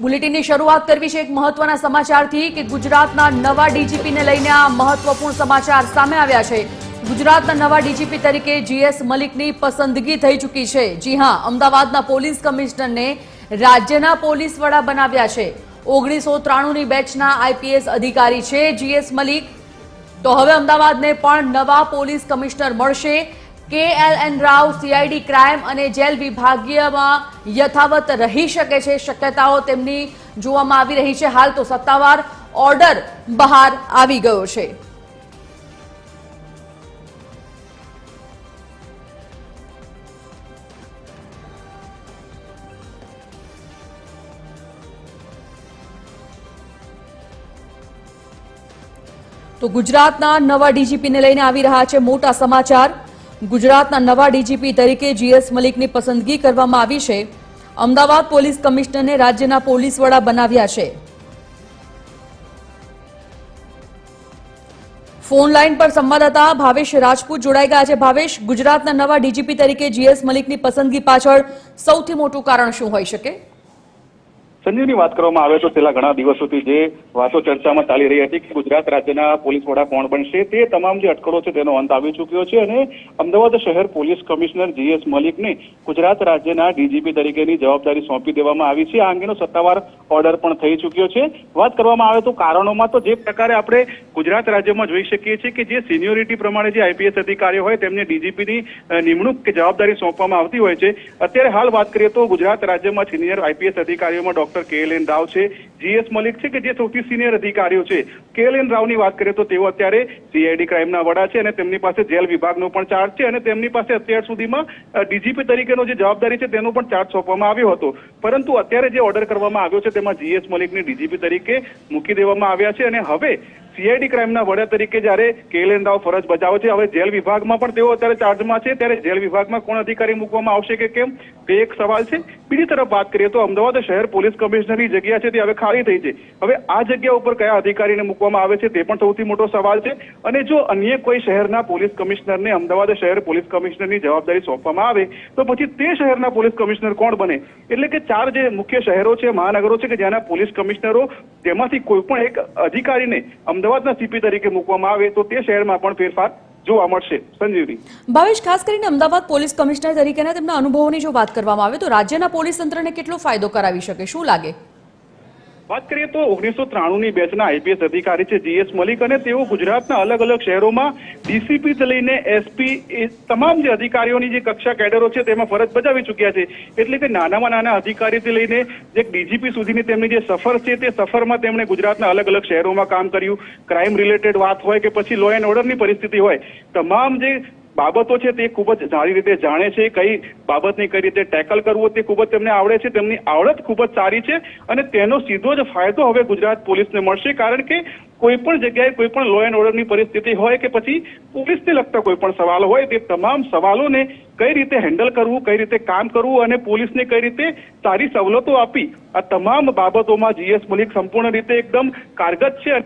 બુલેટિનની શરૂઆત કરવી છે એક મહત્વના સમાચારથી કે ગુજરાતના નવા ડીજીપીને લઈને આ મહત્વપૂર્ણ સમાચાર સામે આવ્યા છે। ગુજરાતના નવા ડીજીપી તરીકે જીએસ મલિકની પસંદગી થઈ ચૂકી છે। જી હા, અમદાવાદના પોલીસ કમિશનરને રાજ્યના પોલીસ વડા બનાવ્યા છે। 1993ની બેચના આઈપીએસ અધિકારી છે જીએસ મલિક। તો હવે અમદાવાદને પણ નવા પોલીસ કમિશનર મળશે। KLN રાવ CID ક્રાઇમ અને જેલ વિભાગીયમાં યથાવત રહી શકે છે, શક્યતાઓ તેમની જોવામાં આવી રહી છે। હાલ તો સત્તાવાર ઓર્ડર બહાર આવી ગયો છે। તો ગુજરાતના નવા ડીજીપીને લઈને આવી રહ્યા છે મોટા સમાચાર। ગુજરાતના નવા ડીજીપી તરીકે જીએસ મલિકની પસંદગી કરવામાં આવી છે। અમદાવાદ પોલીસ કમિશનરને રાજ્યના પોલીસ વડા બનાવ્યા છે। ફોન લાઈન પર સંવાદદાતા ભાવેશ રાજપૂત જોડાઈ ગયા છે। ભાવેશ, ગુજરાતના નવા ડીજીપી તરીકે જીએસ મલિકની પસંદગી પાછળ સૌથી મોટું કારણ શું હોઈ શકે? સંજીવની વાત કરવામાં આવે તો છેલ્લા ઘણા દિવસોથી જે વાતો ચર્ચામાં ચાલી રહી હતી કે ગુજરાત રાજ્યના પોલીસ વડા કોણ બનશે, તે તમામ જે અટકળો છે તેનો અંત આવી ચૂક્યો છે અને અમદાવાદ શહેર પોલીસ કમિશનર જીએસ મલિકને ગુજરાત રાજ્યના ડીજીપી તરીકેની જવાબદારી સોંપી દેવામાં આવી છે। આ અંગેનો સત્તાવાર ઓર્ડર પણ થઈ ચૂક્યો છે। વાત કરવામાં આવે તો કારણોમાં તો જે પ્રકારે આપણે ગુજરાત રાજ્યમાં જોઈ શકીએ છીએ કે જે સિનિયોરિટી પ્રમાણે જે આઈપીએસ અધિકારીઓ હોય તેમને ડીજીપીની નિમણૂક કે જવાબદારી સોંપવામાં આવતી હોય છે। અત્યારે હાલ વાત કરીએ તો ગુજરાત રાજ્યમાં સિનિયર આઈપીએસ અધિકારીઓમાં ડોક્ટર KLN રાવ છે, જીએસ મલિક છે કે જે સૌથી સિનિયર અધિકારીઓ છે। KLN રાવની વાત કરીએ તો તેઓ અત્યારે CID ક્રાઇમના વડા છે અને તેમની પાસે જેલ વિભાગનો પણ ચાર્જ છે અને તેમની પાસે અત્યાર સુધીમાં ડીજીપી તરીકેનો જે જવાબદારી છે તેનો પણ ચાર્જ સોંપવામાં આવ્યો હતો, પરંતુ અત્યારે જે ઓર્ડર કરવામાં આવ્યો છે તેમાં જીએસ મલિકને ડીજીપી તરીકે મૂકી દેવામાં આવ્યા છે અને હવે CID ક્રાઇમના વડા તરીકે જ્યારે KLN રાવ ફરજ બજાવે છે। હવે જેલ વિભાગમાં પણ તેઓ અત્યારે ચાર્જમાં છે, ત્યારે જેલ વિભાગમાં કોણ અધિકારી મૂકવામાં આવશે કે કેમ, તે એક સવાલ છે। બીજી તરફ વાત કરીએ તો અમદાવાદ શહેર પોલીસ કમિશનરની જગ્યા છે તે હવે ખાલી થઈ છે। હવે આ જગ્યા ઉપર કયા અધિકારીને મૂકવામાં આવે છે તે પણ સૌથી મોટો સવાલ છે અને જો અન્ય કોઈ શહેરના પોલીસ કમિશનરને અમદાવાદ શહેર પોલીસ કમિશનરની જવાબદારી સોંપવામાં આવે તો પછી તે શહેરના પોલીસ કમિશનર કોણ બને? એટલે કે 4 જે મુખ્ય શહેરો છે, મહાનગરો છે કે જેના પોલીસ કમિશનરો, તેમાંથી કોઈ પણ એક અધિકારીને અમદાવાદના CP તરીકે મૂકવામાં આવે તો તે શહેરમાં પણ ફેરફાર જોવા મળશે। સંજીવની, ભાવેશ, ખાસ કરીને અમદાવાદ પોલીસ કમિશનર તરીકેના તેમના અનુભવોની જો વાત કરવામાં આવે તો રાજ્યના પોલીસ તંત્રને કેટલો ફાયદો કરાવી શકે, શું લાગે? વાત કરીએ તો 1993ની બેચના આઈપીએસ અધિકારી છે જીએસ મલિક અને તેઓ ગુજરાતના અલગ અલગ શહેરોમાં ડીસીપી થી લઈને SP તમામ જે અધિકારીઓની જે કક્ષા કેડરો છે તેમાં ફરજ બજાવી ચૂક્યા છે। એટલે કે નાનામાં નાના અધિકારીથી લઈને જે ડીજીપી સુધીની તેમની જે સફર છે તે સફરમાં તેમણે ગુજરાતના અલગ અલગ શહેરોમાં કામ કર્યું। ક્રાઇમ રિલેટેડ વાત હોય કે પછી લો એન્ડ ઓર્ડરની પરિસ્થિતિ હોય, તમામ જે બાબતો છે તે ખૂબ જ સારી રીતે જાણે છે। કઈ બાબતની કઈ રીતે ટેકલ કરવું તે ખૂબ જ તેમને આવડે છે, તેમની આવડત ખૂબ જ સારી છે અને તેનો સીધો જ ફાયદો હવે ગુજરાત પોલીસને મળશે, કારણ કે કોઈ પણ જગ્યાએ કોઈ પણ લો એન્ડ ઓર્ડરની પરિસ્થિતિ હોય કે પછી પોલીસને લગતા કોઈ પણ સવાલો હોય, તે તમામ સવાલોને કઈ રીતે હેન્ડલ કરવું, કઈ રીતે કામ કરવું અને પોલીસને કઈ રીતે સારી સવલતો આપી, આ તમામ બાબતોમાં જીએસ મલિક સંપૂર્ણ રીતે એકદમ કારગત છે।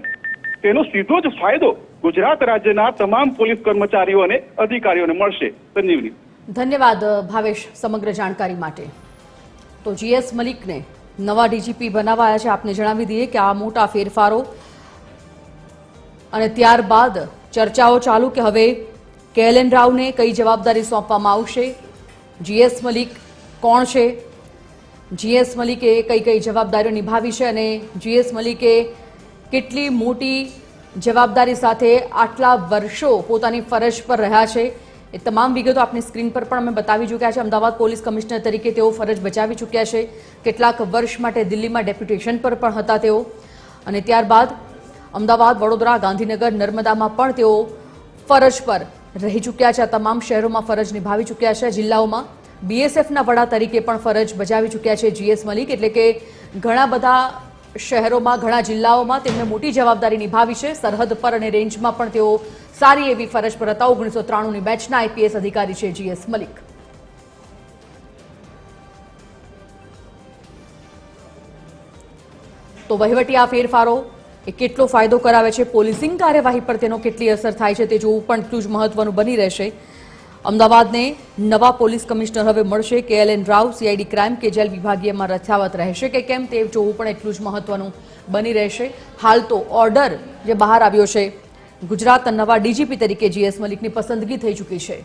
તેનો સીધો જ ફાયદો ગુજરાત રાજ્યના તમામ પોલીસ કર્મચારીઓ અને અધિકારીઓને મળશે। સંજીવની, ધન્યવાદ ભાવેશ સમગ્ર જાણકારી માટે। તો જીએસ મલિકને નવા ડીજીપી બનાવાયા છે। આપને જણાવી દઈએ કે આ મોટા ફેરફારો અને ત્યારબાદ ચર્ચાઓ ચાલુ કે હવે KLN રાવને કઈ જવાબદારી સોંપવામાં આવશે, જીએસ મલિક કોણ છે, જીએસ મલિકે કઈ કઈ જવાબદારીઓ નિભાવી છે અને જીએસ મલિકે કેટલી મોટી જવાબદારી સાથે આટલા વર્ષો પોતાની ફરજ પર રહ્યા છે, એ તમામ વિગતો આપની સ્ક્રીન પર પણ અમે બતાવી ચૂક્યા છે। અમદાવાદ પોલીસ કમિશનર તરીકે તેઓ ફરજ બજાવી ચૂક્યા છે। કેટલાક વર્ષ માટે દિલ્હીમાં ડેપ્યુટેશન પર પણ હતા તેઓ અને ત્યારબાદ અમદાવાદ, વડોદરા, ગાંધીનગર, નર્મદામાં પણ તેઓ ફરજ પર રહી ચૂક્યા છે। આ તમામ શહેરોમાં ફરજ નિભાવી ચૂક્યા છે। જિલ્લાઓમાં BSFના વડા તરીકે પણ ફરજ બજાવી ચૂક્યા છે જીએસ મલિક। એટલે કે ઘણા બધા શહેરોમાં, ઘણા જિલ્લાઓમાં તેમને મોટી જવાબદારી નિભાવી છે। સરહદ પર અને રેન્જમાં પણ તેઓ સારી એવી ફરજ પર હતા। 1993ની બેચના આઈપીએસ અધિકારી છે જીએસ મલિક। તો વહીવટી આ ફેરફારો એ કેટલો ફાયદો કરાવે છે, પોલીસિંગ કાર્યવાહી પર તેનો કેટલી અસર થાય છે તે જોવું પણ એટલું જ મહત્વનું બની રહેશે। અમદાવાદને નવા પોલીસ કમિશનર હવે મળશે KLN રાવ. CID ક્રાઇમ કે જેલ વિભાગીયમાં રથાવત રહેશે કે કેમ તે જોવું પણ એટલું જ મહત્વનું બની રહેશે. હાલ તો ઓર્ડર જે બહાર આવ્યો છે, ગુજરાતના નવા DGP તરીકે GS મલિકની પસંદગી થઈ ચૂકી છે.